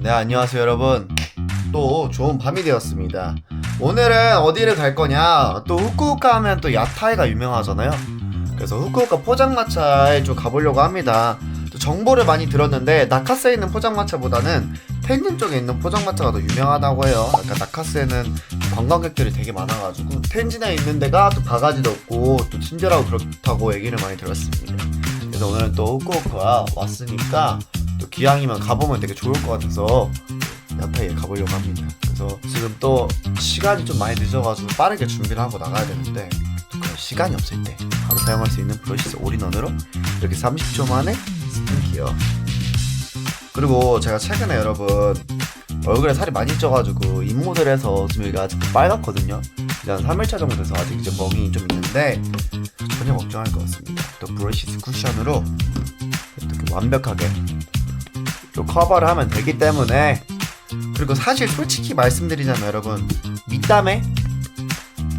네, 안녕하세요 여러분. 또 좋은 밤이 되었습니다. 오늘은 어디를 갈 거냐, 또 후쿠오카 하면 또 야타이가 유명하잖아요. 그래서 후쿠오카 포장마차에 좀 가보려고 합니다. 또 정보를 많이 들었는데 나카스에 있는 포장마차보다는 텐진 쪽에 있는 포장마차가 더 유명하다고 해요. 그러니까 나카스에는 관광객들이 되게 많아가지고 텐진에 있는 데가 또 바가지도 없고 또 친절하고 그렇다고 얘기를 많이 들었습니다. 그래서 오늘은 또 후쿠오카 왔으니까 또 기왕이면 가보면 되게 좋을 것 같아서 야타이에 가보려고 합니다. 그래서 지금 또 시간이 좀 많이 늦어가지고 빠르게 준비를 하고 나가야 되는데 그런 시간이 없을 때 바로 사용할 수 있는 브러시스 올인원으로 이렇게 30초 만에 스킨케어. 그리고 제가 최근에 여러분 얼굴에 살이 많이 쪄가지고 입모델 해서 지금 여기가 아직 빨갛거든요. 이제 한 3일차 정도 돼서 아직 이제 멍이 좀 있는데 전혀 걱정할 것 같습니다. 또 브러시스 쿠션으로 이렇게 완벽하게 또 커버를 하면 되기 때문에. 그리고 사실 솔직히 말씀드리자면 여러분 밑담에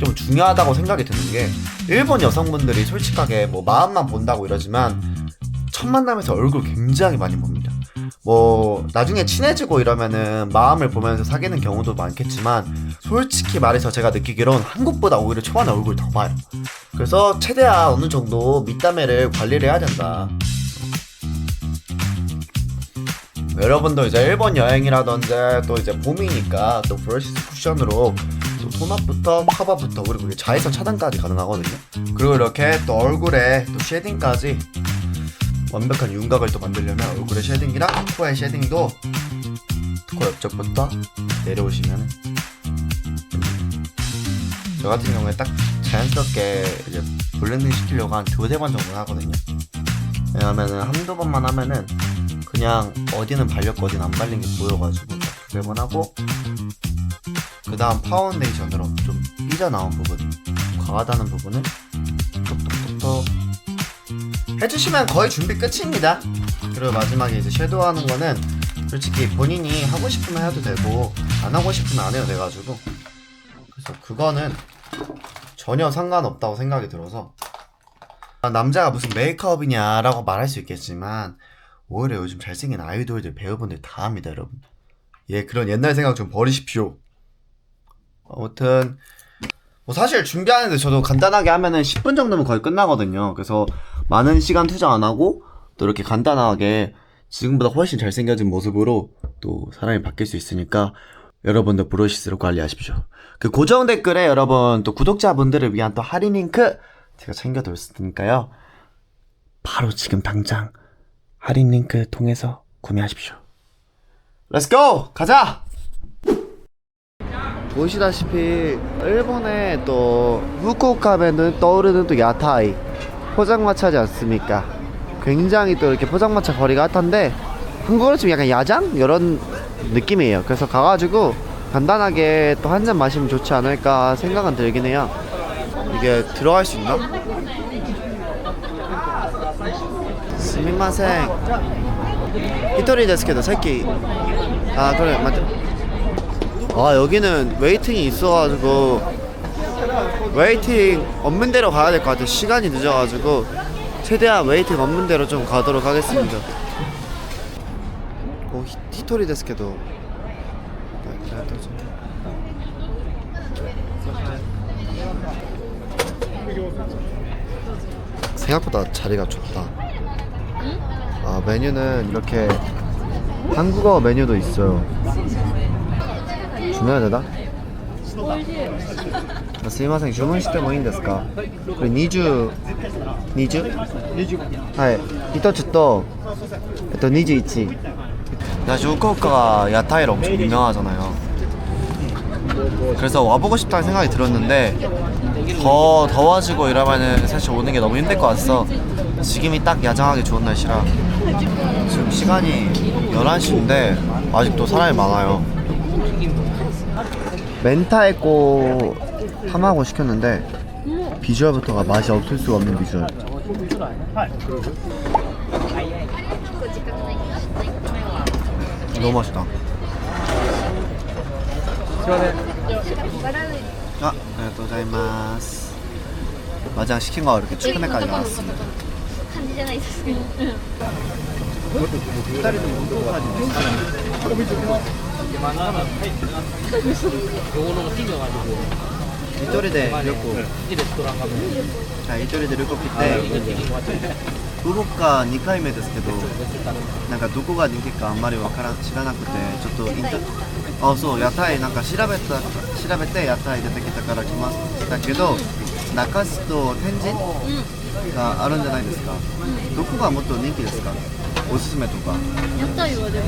좀 중요하다고 생각이 드는 게, 일본 여성분들이 솔직하게 뭐 마음만 본다고 이러지만 첫 만남에서 얼굴 굉장히 많이 봅니다. 뭐 나중에 친해지고 이러면은 마음을 보면서 사귀는 경우도 많겠지만 솔직히 말해서 제가 느끼기론 한국보다 오히려 초반에 얼굴 더 봐요. 그래서 최대한 어느 정도 밑담회를 관리를 해야 된다. 여러분도 이제 일본 여행이라든지 또 이제 봄이니까 또 브러시스 쿠션으로 또 톤업부터 커버부터 그리고 자외선 차단까지 가능하거든요. 그리고 이렇게 또 얼굴에 또 쉐딩까지 완벽한 윤곽을 또 만들려면 얼굴에 쉐딩이랑 코에 쉐딩도 코 옆쪽부터 내려오시면 저 같은 경우에 딱 자연스럽게 이제 블렌딩 시키려고 한 2-3번 정도 하거든요. 왜냐면은 한두 번만 하면은 그냥 어디는 발렸고 어디는 안 발린 게 보여가지고 2-3번 하고 그 다음 파운데이션으로 좀 삐져나온 부분, 과하다는 부분을 톡톡톡톡 해주시면 거의 준비 끝입니다. 그리고 마지막에 이제 섀도우 하는 거는 솔직히 본인이 하고 싶으면 해도 되고 안 하고 싶으면 안 해도 돼가지고, 그래서 그거는 전혀 상관없다고 생각이 들어서. 남자가 무슨 메이크업이냐 라고 말할 수 있겠지만 오히려 요즘 잘생긴 아이돌들 배우분들 다 합니다 여러분. 예, 그런 옛날 생각 좀 버리십시오. 아무튼 뭐 사실 준비하는데 저도 간단하게 하면은 10분 정도면 거의 끝나거든요. 그래서 많은 시간 투자 안 하고 또 이렇게 간단하게 지금보다 훨씬 잘생겨진 모습으로 또 사람이 바뀔 수 있으니까 여러분들 브러시스로 관리하십시오. 그 고정 댓글에 여러분 또 구독자분들을 위한 또 할인 링크 제가 챙겨둘 테니까요. 바로 지금 당장 할인 링크 통해서 구매하십시오. 렛츠고! 가자! 보시다시피 일본의 또 후쿠오카면은 떠오르는 또 야타이 포장마차지 않습니까? 굉장히 또 이렇게 포장마차 거리가 핫한데 한국으로 치면 약간 야장? 이런 느낌이에요. 그래서 가가지고 간단하게 또 한 잔 마시면 좋지 않을까 생각은 들긴 해요. 이게 들어갈 수 있나? 스미마셍. 히토리 데스케도 새끼. 아 그래 맞다. 아 여기는 웨이팅이 있어가지고 웨이팅 없는 데로 가야 될 것 같아요. 시간이 늦어가지고 최대한 웨이팅 없는 데로 좀 가도록 하겠습니다. 오 히토리 데스케도. 생각보다 자리가 좋다. 아 메뉴는 이렇게 한국어 메뉴도 있어요. 주문해야 되나? 아, すいません、주문してもいいんですか? これ20 はい1つと21. 사실 후쿠오카가 야타이로 엄청 유명하잖아요. 그래서 와보고 싶다는 생각이 들었는데 더 더워지고 이러면은 사실 오는 게 너무 힘들 것 같아서 지금이 딱 야장하기 좋은 날씨라. 지금 시간이 11시인데 아직도 사람이 많아요. 멘타에꼬 하마고 시켰는데 비주얼부터가 맛이 없을 수가 없는 비주얼. 너무 맛있다. 아, 안녕하세요. 마장 시킨 거 이렇게 최근에까지 나왔습니다. 一人で旅行はい、一人で旅行来て福岡2回目ですけど、なんかどこが人気かあんまり知らなくて、ちょっとそう屋台なんか調べて屋台出てきたから来ましたけど、中洲と天神があるんじゃないですか。どこがもっと人気ですか？おすすめとか。屋台はでも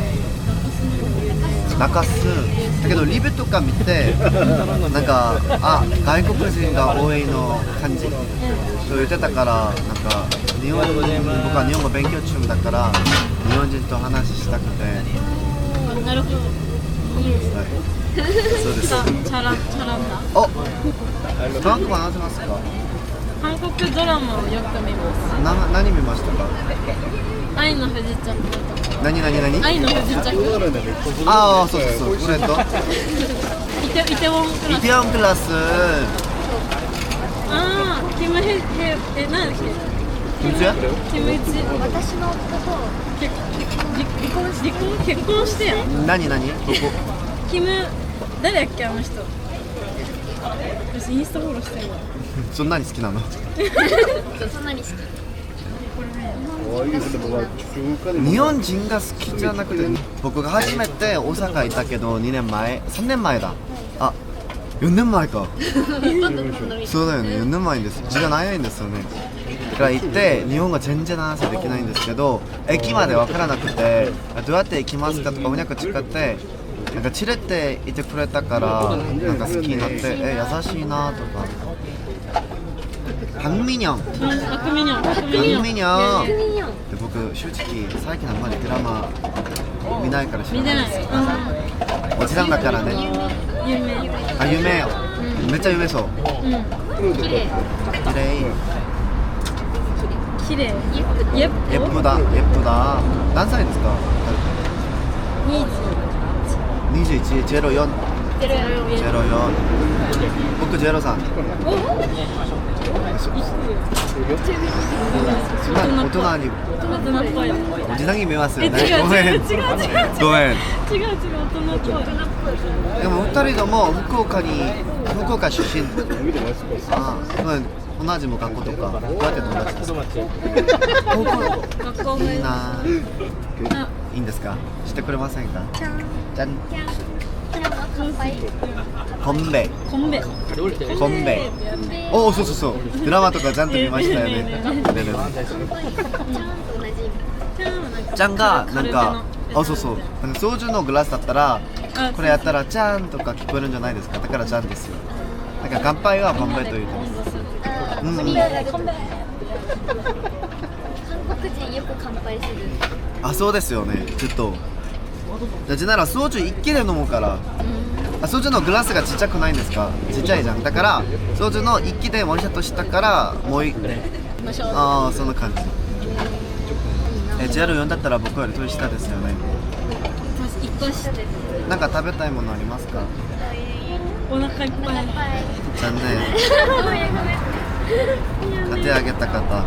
中洲だけどリブとか見てなんか外国人が多いの感じそう言ってたから、なんか僕は日本語勉強中だから日本人と話したくて。なるほど。はい、そうです。チャランだ。お、韓国は話せますか？韓国ドラマをよく見ます。何見ましたか？愛の不時着とか。何？愛の不時着。そうこれとイテウォンクラス。イテウォンクラス。キムヘ何だっけ？キムイチ。私の夫と結婚してやん。何？ここ。キム誰やっけあの人。私インスタフォローしてるわ。そんなに好きなの？そんなに好き。日本人が好きじゃなくて、僕が初めて大阪行ったけど3年前だ。4年前か。そうだよね、4年前です。時間ないんですよね。だから行って日本語全然話できないんですけど、駅まで分からなくてどうやって行きますかとかうまく使ってなんか連れていてくれたからなんか好きになって、優しいなとか。박민영で僕正直最近あんまりドラマ見ないから知らないです。おじさんだからね。有名よ。めっちゃ有名そう。綺麗。예쁘다。何歳ですか？21、04。僕03。大人におじさんに見えますよね。ごめん。違う大人っぽい。でも二人とも福岡出身。同じも学校とかどうやって友達ですか？学校いいな。いいんですか？してくれませんか？じゃん。コンベ。そうドラマとかちゃんと見ましたよね。ちゃんがなんかなんかソジュのグラスだったらこれやったらちゃんとか聞こえるんじゃないですか。だからちゃんですよ。だから乾杯はコンベと言ってます。韓国人よく乾杯する。そうですよね。ちょっとなぜならソジュ一気で飲むから。ソジュのグラスがちっちゃくないんですか？ちっちゃいじゃん。だからソジュの一気でワンシャットしたからもうそんな感じ。JR4 だったら僕より年下ですよね。1個下。なんか食べたいものありますか？お腹いっぱい。残念。買ってあげた方。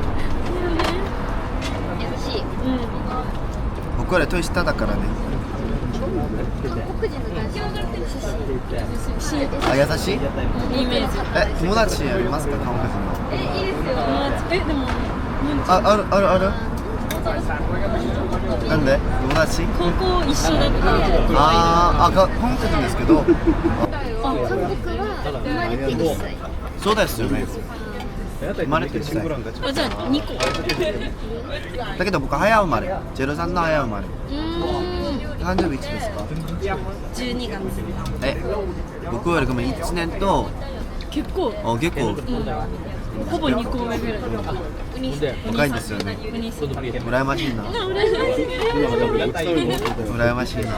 優しい。僕より年下だからね。韓国人の男性は優しい？いいイメージ。友達ありますか？韓国人の。いいですよ。でもある。なんで？友達？高校一緒だった。韓国人ですけど。韓国は生まれて1歳。そうですよね。生まれて1歳。じゃあ2個。だけど僕早生まれ。03の早生まれ。誕生日いつですか？12月。僕よりも1年と結構ほぼ2個目ぐらい。若いんですよね。羨ましいな。羨ましいな。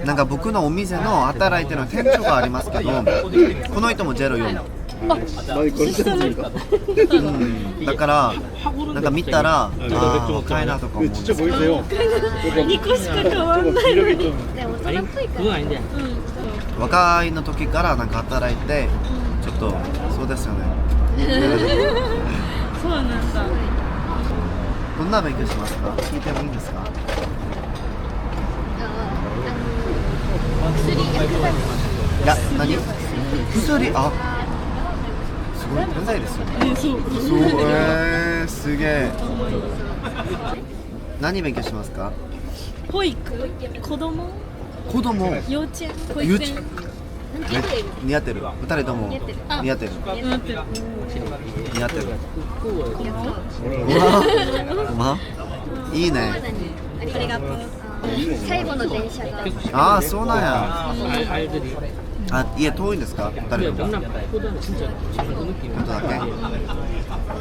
なんか僕のお店の働いてる店長がありますけど、この人も04。だからなんか見たら若いなとか思うんですけど。2個しか変わんない。でも大人っぽいから。若いの時からなんか働いてちょっとそうですよね。そうなんだ。どんな勉強しますか？聞いてもいいですか？薬あすごい天才ですよねそうすげえ何勉強しますか保育子供子供幼稚園保幼稚育園似合ってる二人ともあ似合ってるなってる似合ってるうまいいねありがとう最後の電車がああそうなんやあ家遠いんですか二人ともちょっとだけ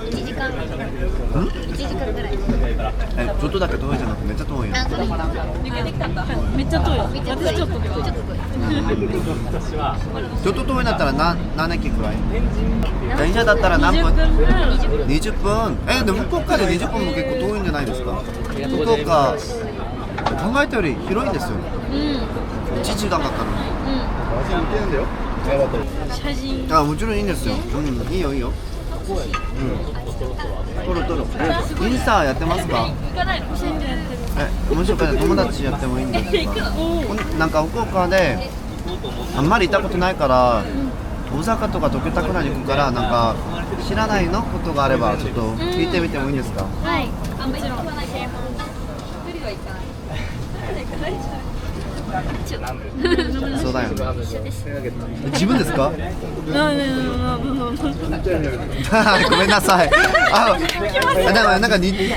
1時間ん1時間ぐらいちょっとだけ遠いじゃなくてめっちゃ遠いよあそうめっちゃ遠いめっちゃ遠い私ちょっと遠いちょっと遠いちょっと遠いんだったら何駅くらい電車だったら何分20分ぐらい20分でも福岡で20分も結構遠いんじゃないですか福岡考えたより広いんですようん1時間かかる写真あもちろんいいんですよいいよいいよ撮る撮るインスタやってますか写真でやってるもしよかったら友達やってもいいんですかなんか福岡であんまり行ったことないから大阪とか東京たくなに行くからなんか知らないのことがあればちょっと聞いてみてもいいんですかはいもちろんそうだよね自分ですかごめんなさいでもなんか似て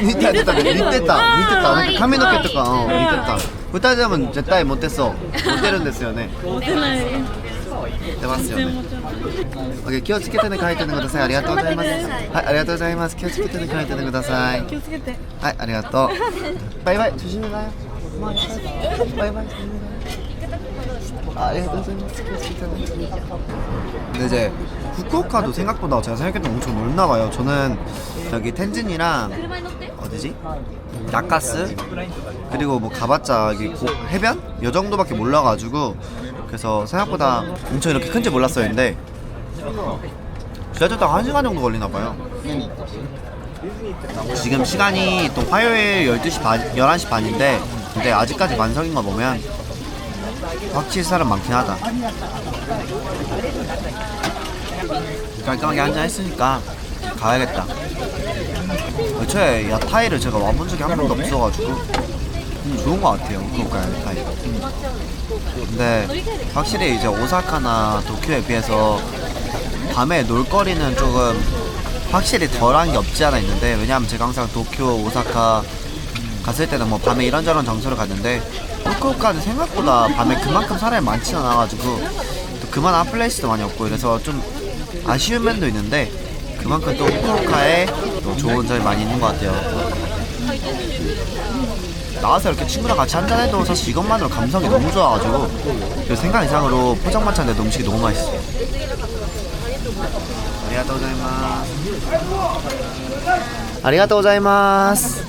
たなんか髪の毛とか似てた二人でも絶対モテそうモテるんですよねモテない出ますよね。OK 気をつけてね書いてねください。ありがとうございます。はいありがとうございます。気をつけてね書いてねください。気をつけてはいありがとう。バイバイ조심히 가요。バイバイ。아りがとうございます。気をつけてね。근데 이제 후쿠오카도 생각보다 제가 생각했던 엄청 넓나 봐요. 저는 저기 텐진이랑 어디지? 나카스 그리고 뭐 가봤자 여기 해변? 요 정도밖에 몰라가지고 그래서 생각보다 엄청 이렇게 큰지 몰랐어요. 근데 지하철 타고 1시간 정도 걸리나봐요. 지금 시간이 또 화요일 12시 반, 11시 반인데 근데 아직까지 만석인 거 보면 확실히 사람 많긴 하다. 깔끔하게 한잔했으니까 가야겠다. 애초에 야타이를 제가 와본 적이 한 번도 없어가지고 좋은 것 같아요. 그러니까 야타이. 근데 확실히 이제 오사카나 도쿄에 비해서 밤에 놀거리는 조금 확실히 덜한 게 없지 않아 있는데 왜냐면 제가 항상 도쿄, 오사카 갔을 때는 뭐 밤에 이런저런 장소를 갔는데 후쿠오카는 생각보다 밤에 그만큼 사람이 많지는 않아가지고 또 그만한 플레이스도 많이 없고 그래서 좀 아쉬운 면도 있는데 그만큼 또 후쿠오카에 또 좋은 점이 많이 있는 것 같아요. 나와서 이렇게 친구랑 같이 한잔해도 사실 이것만으로 감성이 너무 좋아가지고 그리고 생각 이상으로 포장마차인데도 음식이 너무 맛있어요. 아리가또 고자이마스. 아리가또 고자이마스.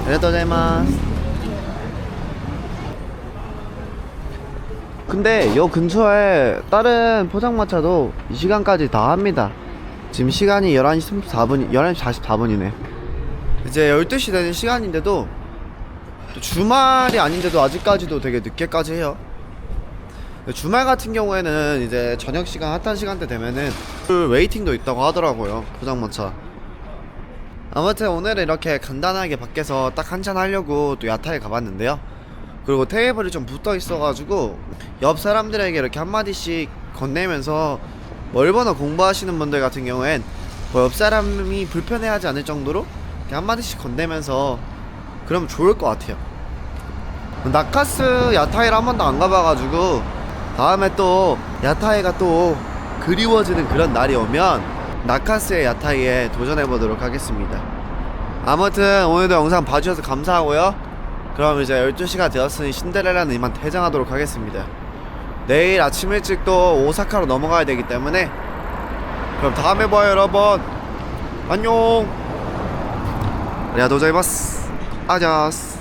아리가또 고자이마스. 근데 요 근처에 다른 포장마차도 이 시간까지 다 합니다. 지금 시간이 11시 34분, 11시 44분이네. 이제 12시 되는 시간인데도 또 주말이 아닌데도 아직까지도 되게 늦게까지 해요. 주말 같은 경우에는 이제 저녁 시간, 핫한 시간대 되면은 웨이팅도 있다고 하더라고요. 포장마차. 아무튼 오늘은 이렇게 간단하게 밖에서 딱 한잔 하려고 또 야타에 가봤는데요. 그리고 테이블이 좀 붙어 있어가지고 옆 사람들에게 이렇게 한마디씩 건네면서 뭐 일본어 공부하시는 분들 같은 경우엔 뭐 옆 사람이 불편해하지 않을 정도로 이렇게 한마디씩 건네면서 그러면 좋을 것 같아요. 나카스 야타이를 한 번도 안 가봐가지고 다음에 또 야타이가 또 그리워지는 그런 날이 오면 나카스의 야타이에 도전해보도록 하겠습니다. 아무튼 오늘도 영상 봐주셔서 감사하고요. 그럼 이제 12시가 되었으니 신데렐라는 이만 퇴장하도록 하겠습니다. 내일 아침 일찍 또 오사카로 넘어가야 되기 때문에 그럼 다음에 봐요 여러분. 안녕. 아리가또 고자이마스. 아자스.